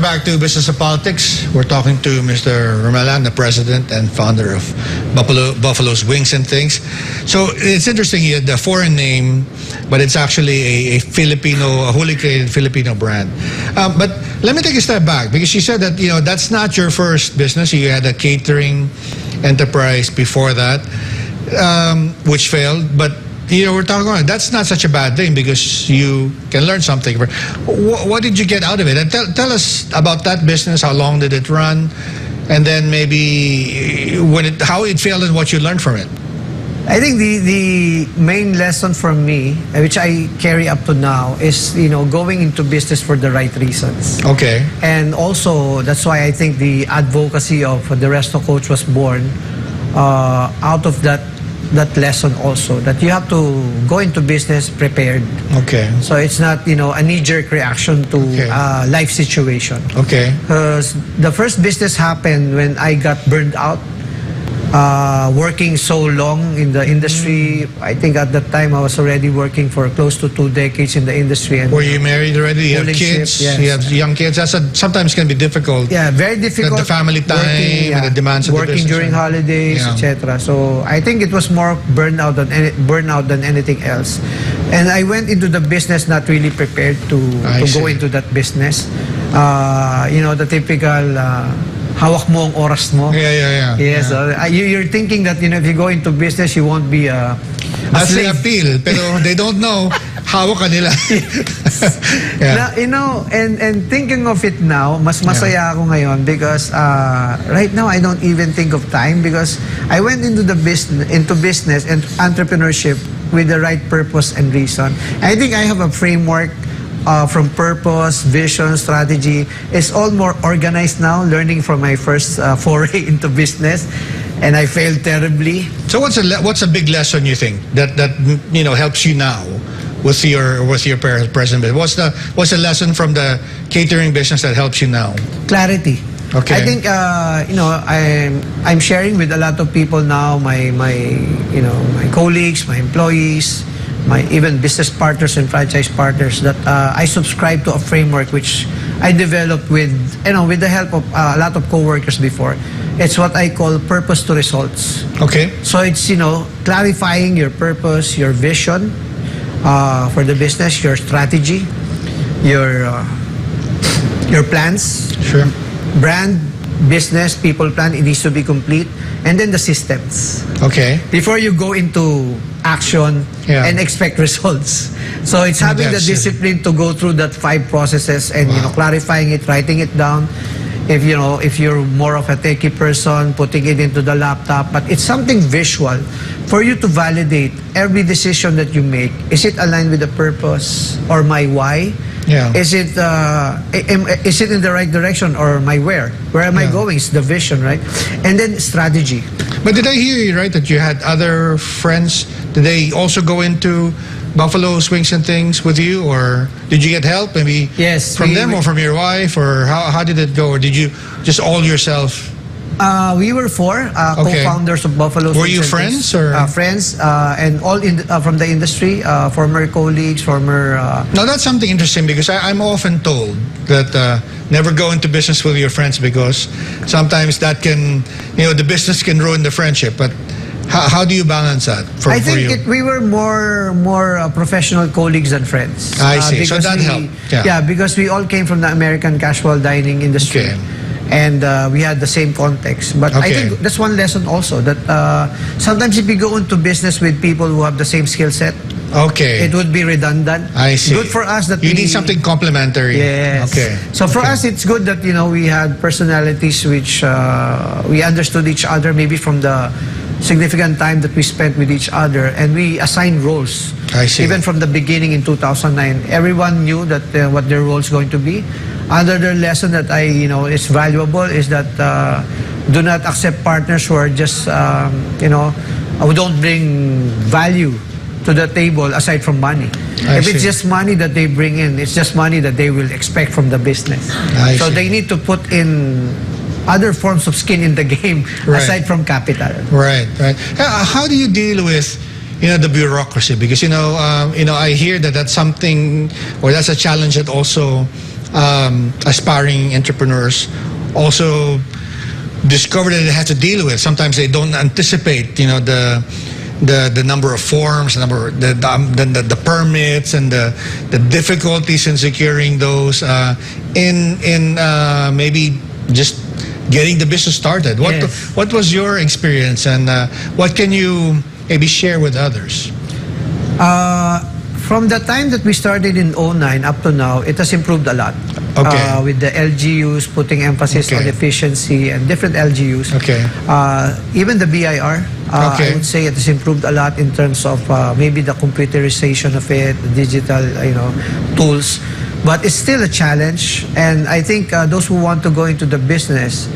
Welcome back to Business of Politics. We're talking to Mr. Rommel, the president and founder of Buffalo's Wings and Things. So it's interesting, you had the foreign name, but it's actually a wholly created Filipino brand. But let me take a step back, because you said that that's not your first business. You had a catering enterprise before that, which failed, but we're talking about that's not such a bad thing because you can learn something. What did you get out of it? And tell us about that business. How long did it run? And then maybe how it failed and what you learned from it. I think the main lesson from me, which I carry up to now, is going into business for the right reasons. Okay. And also that's why I think the advocacy of the Resto Coach was born out of that lesson also, that you have to go into business prepared. Okay. So it's not a knee-jerk reaction to life situation. Okay. Because the first business happened when I got burned out. Working so long in the industry. I think at that time I was already working for close to 2 decades in the industry. And were you married already? You have kids? Yes. You have young kids? Sometimes can be difficult. Yeah, very difficult. The family time and the demands of the business. Working during holidays, etc. So I think it was more burnout than anything else. And I went into the business not really prepared to go into that business. The typical hawak mo ang oras mo. Yeah. Yes, you're thinking that if you go into business, you won't be a That's the slave. appeal, pero they don't know hawak ka nila. Now, and thinking of it now, mas masaya ako ngayon because right now I don't even think of time because I went into business and entrepreneurship with the right purpose and reason. I think I have a framework. From purpose, vision, strategy. It's all more organized now, learning from my first foray into business, and I failed terribly. So what's a big lesson you think that helps you now with your present business? What's the lesson from the catering business that helps you now? Clarity. Okay. I think I'm sharing with a lot of people now, my colleagues, my employees, my even business partners and franchise partners, that I subscribe to a framework which I developed with the help of a lot of co-workers before. It's what I call purpose to results. Okay. So it's clarifying your purpose, your vision for the business, your strategy, your plans. Sure. Brand, business, people plan, it needs to be complete. And then the systems. Okay. Before you go into action and expect results. So it's having the discipline to go through that 5 processes and clarifying it, writing it down. If you're more of a techie person, putting it into the laptop, but it's something visual for you to validate every decision that you make. Is it aligned with the purpose or my why? Yeah. Is it in the right direction or my where? Where am I going? It's the vision, right? And then strategy. But did I hear you right that you had other friends? Did they also go into Buffalo's Wings and Things with you, or did you get help maybe from them or from your wife, or how did it go, or did you just all yourself? We were 4 co-founders of Buffalo's Wings. Were you friends or friends and all from the industry, former colleagues, former. Now that's something interesting because I'm often told that never go into business with your friends because sometimes that can the business can ruin the friendship. But how do you balance that I think we were more professional colleagues than friends. I see. So that helped. Yeah, because we all came from the American casual dining industry. Okay. And we had the same context. But I think that's one lesson also, that sometimes if you go into business with people who have the same skill set, it would be redundant. I see. Good for us that you need something complementary. Yes. Okay. So for us, it's good that we had personalities which we understood each other, maybe from the significant time that we spent with each other, and we assigned roles. I see. Even from the beginning in 2009, everyone knew that what their role is going to be. Another lesson that is valuable is that do not accept partners who are just who don't bring value to the table aside from money. If it's just money that they bring in, it's just money that they will expect from the business. So they need to put in other forms of skin in the game aside from capital. Right. How do you deal with the bureaucracy? Because I hear that that's something, or that's a challenge that also aspiring entrepreneurs also discover that they have to deal with. Sometimes they don't anticipate, the number of forms, the permits, and the difficulties in securing those, in maybe just getting the business started. What was your experience, and what can you maybe share with others? From the time that we started in 2009 up to now, it has improved a lot. Okay. With the LGUs putting emphasis on efficiency and different LGUs. Okay. Even the BIR, I would say it has improved a lot in terms of maybe the computerization of it, the digital, tools. But it's still a challenge, and I think those who want to go into the business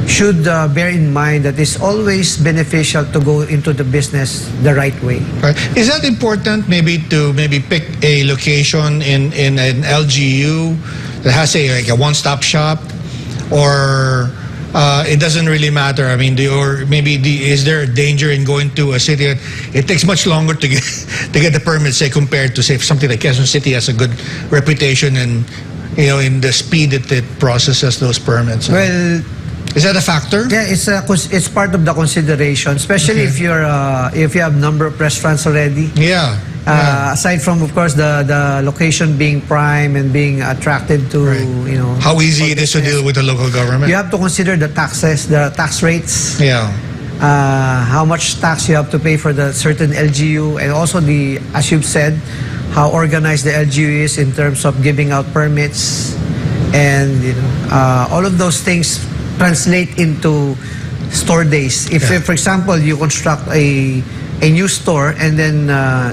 should bear in mind that it's always beneficial to go into the business the right way. Right. Is that important, maybe to pick a location in an LGU that has like a one-stop shop, or it doesn't really matter? I mean, is there a danger in going to a city that it takes much longer to get the permit, say, compared to, say, something like Quezon City has a good reputation and in the speed that it processes those permits? Well, is that a factor? yeah, it's part of the consideration, especially if you have number of restaurants already. Yeah. Aside from, of course, the location being prime and being attracted to, how easy it is to deal with the local government. You have to consider the taxes, the tax rates. Yeah. How much tax you have to pay for the certain LGU, and also as you've said, how organized the LGU is in terms of giving out permits, and all of those things translate into store days. If, for example, you construct a new store, and then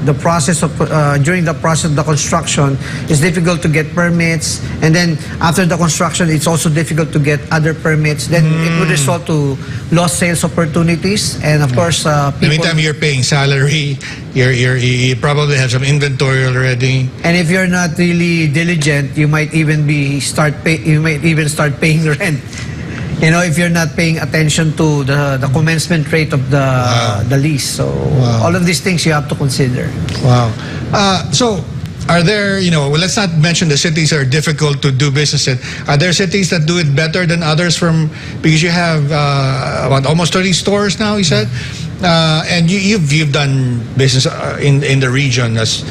the process of during the process of the construction, it's difficult to get permits, and then after the construction, it's also difficult to get other permits. Then it would result to lost sales opportunities, and of course, people. In the meantime, you're paying salary. You probably have some inventory already. And if you're not really diligent, you might even start paying rent. If you're not paying attention to the commencement rate of the lease. So all of these things you have to consider. Wow. So are there, let's not mention the cities that are difficult to do business in. Are there cities that do it better than others, because you have almost 30 stores now, you said? And you've done business in the region, as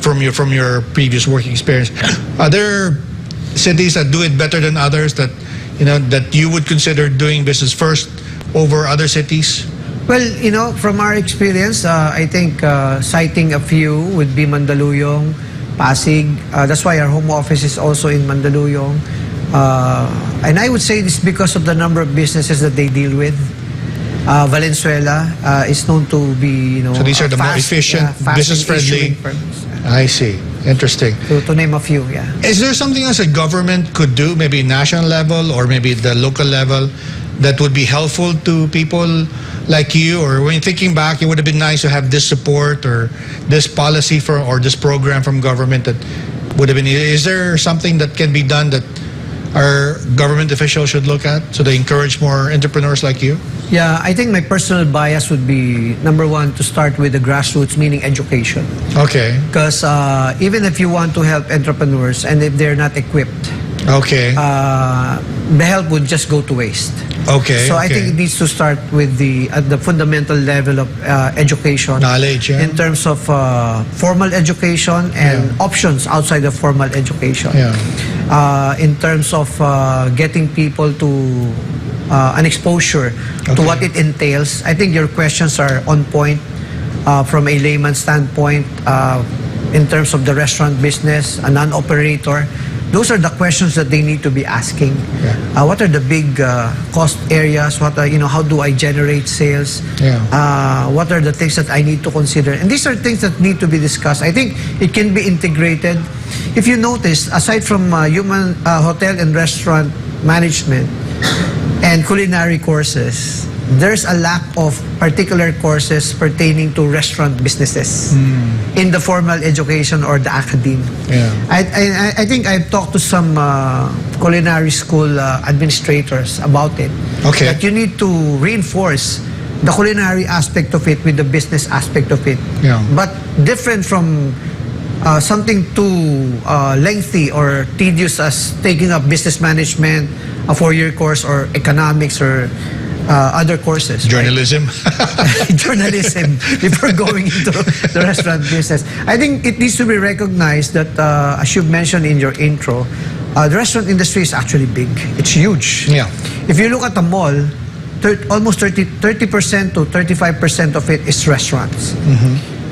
from your previous working experience. Are there cities that do it better than others, that you would consider doing business first over other cities? Well, from our experience, I think citing a few would be Mandaluyong, Pasig. That's why our home office is also in Mandaluyong. And I would say this because of the number of businesses that they deal with. Valenzuela is known to be, so these are the more efficient, business-friendly. I see. Interesting. To name a few, yeah. Is there something else a government could do, maybe national level or maybe the local level, that would be helpful to people like you? Or when you're thinking back, it would have been nice to have this support or this policy or this program from government that would have been. Is there something that can be done that our government officials should look at so they encourage more entrepreneurs like you? Yeah, I think my personal bias would be, number one, to start with the grassroots, meaning education. Okay. Because even if you want to help entrepreneurs and if they're not equipped, the help would just go to waste. Okay. So I think it needs to start with at the fundamental level of education. Knowledge, yeah. In terms of formal education and options outside of formal education. Yeah. In terms of getting people to an exposure to what it entails. I think your questions are on point from a layman's standpoint in terms of the restaurant business, a non-operator. Those are the questions that they need to be asking. Yeah. What are the big cost areas? What are, how do I generate sales? Yeah. What are the things that I need to consider? And these are things that need to be discussed. I think it can be integrated. If you notice, aside from human hotel and restaurant management and culinary courses, there's a lack of particular courses pertaining to restaurant businesses in the formal education or the academe. Yeah. I think I've talked to some culinary school administrators about it. Okay. That you need to reinforce the culinary aspect of it with the business aspect of it. Yeah. But different from something too lengthy or tedious as taking up business management, a 4-year course, or economics, or other courses. Journalism. Right? Journalism before going into the restaurant business. I think it needs to be recognized that, as you mentioned in your intro, the restaurant industry is actually big. It's huge. Yeah. If you look at the mall, almost 30% to 35% of it is restaurants.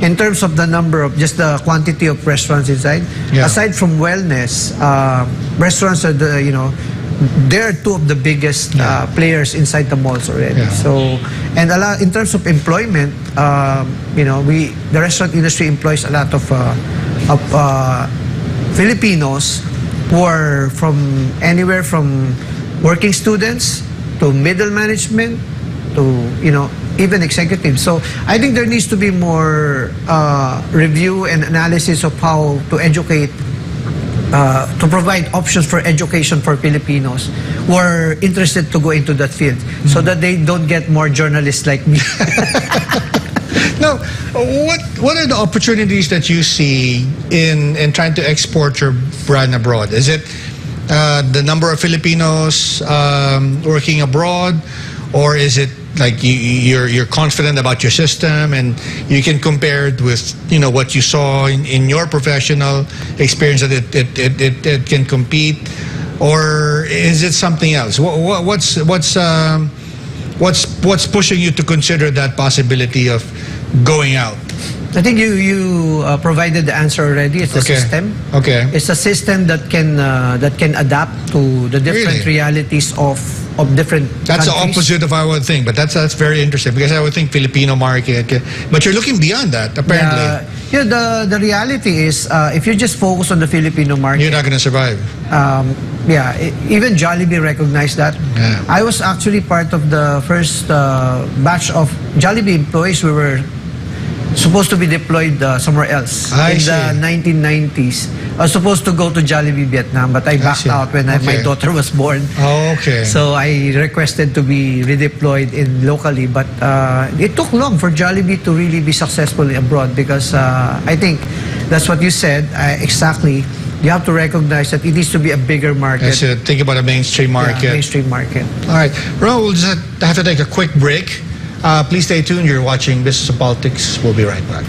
In terms of the number of, just the quantity of restaurants inside. Yeah. Aside from wellness, restaurants are they're two of the biggest players inside the malls already. Yeah. So, and a lot in terms of employment, the restaurant industry employs a lot of Filipinos who are from anywhere from working students to middle management to even executives. So I think there needs to be more review and analysis of how to educate, to provide options for education for Filipinos who are interested to go into that field, so that they don't get more journalists like me. Now, what are the opportunities that you see in trying to export your brand abroad? Is it the number of Filipinos working abroad, or is it like you're confident about your system and you can compare it with what you saw in your professional experience, that it can compete, or is it something else? What's pushing you to consider that possibility of going out? I think you provided the answer already. It's a system. Okay. It's a system that can adapt to the different realities of different That's the countries. opposite of what I would think, but that's very interesting, because I would think Filipino market, but you're looking beyond that apparently. The reality is, if you just focus on the Filipino market, You're not going to survive. Even Jollibee recognized that. Yeah. I was actually part of the first batch of Jollibee employees. We were supposed to be deployed somewhere else I in see. the 1990s. I was supposed to go to Jollibee Vietnam, but I backed see. out when my daughter was born. Oh, okay. So I requested to be redeployed in locally, but it took long for Jollibee to really be successful abroad, because I think that's what you said exactly. You have to recognize that it needs to be a bigger market. That's it. Think about a mainstream market. Yeah, mainstream market. All right, Rommel, we'll just have to take a quick break. Please stay tuned. You're watching Business and Politics. We'll be right back.